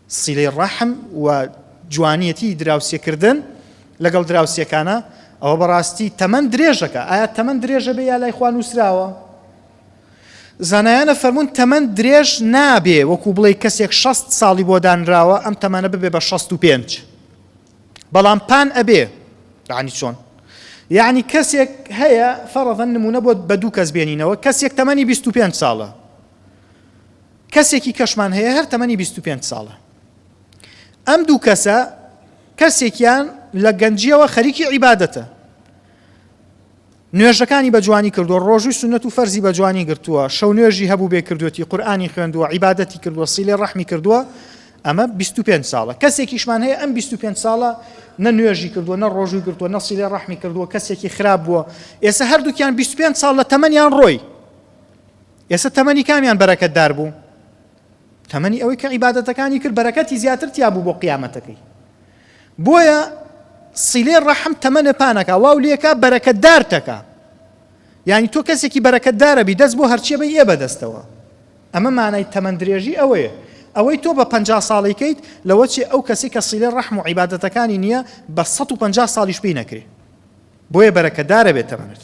سیلەی ڕەحم و جوانیەتی دراوسێکردن لەگەڵ دراوسێکانە ئەوە بەڕاستی تەمەن درێژەکە. ئایا تەمەن درێژە بێ یا لای خوا نووسراوە؟ زانایانە فەرموون تەمەن درێژ نابێ، وەکو بڵێ کەسێک 60 ساڵی بۆ دانراوە ئەم تەمەنە ببێ بە 65، بەڵام پان ئەبێ. یعنی چۆن؟ یعنی کەسێک هەیە فەرەضەن نمونە بۆ بە دوو کەس بێنینەوە، کەسێک تەمەنی 25 ساڵە، کەسێکی کەشمان هەیە هەر تەمەنی 25 ساڵە. ئەم دوو کەسە کەسێکیان لە گەنجیەوە خەریکی عیبادەتە، نوێژەکانی بە جوانی کردووە، ڕۆژووی سونەت و فەرزی بە جوانی گرتووە، شەو نوێژی هەبوو بێ کردوەتی، قورئانی خوێندووە، عیبادەتی کردووە، سیلەی ڕەحمی کردووە، ئەمە 25 ساڵە. کەسێکیشمان هەیە ئەم 25 ساڵە نە نوێژی کردووە، نە ڕۆژووی گرتووە، نە سیلەی ڕەحمی کردووە، کەسێکی خراپ بووە. ئێستا هەردووکیان 25 ساڵ لە تەمەنیان ڕۆی. ئێستا تەمەنی کامیان بەرەکەتدار بوو؟ تەمەنی ئەوەی کە عیبادەتەکانی کرد بەرەکەتی زیاتر تیا بوو بۆ قیامەتەکەی. بۆیە سیلەی ڕەحم تەمەنە پانەکە، واو لێکە بەرەکەتدارتەکە. یعنی تۆ کەسێکی بەرەکەتدارە بی، دەست بۆ هەرچیە بە بەدەستەوە. ئەمە مانای تەمەن درێژی ئەوەیە. ئەوەی تۆ بە 50 ساڵیکەیت لەوە چێ ئەو کەسی کە سیلەی ڕەحم و عیبادەتەکانی نییە بە 150 ساڵیش پێی نەکرێ. بۆیە بەرەکەتدارە بێت تەمەنت.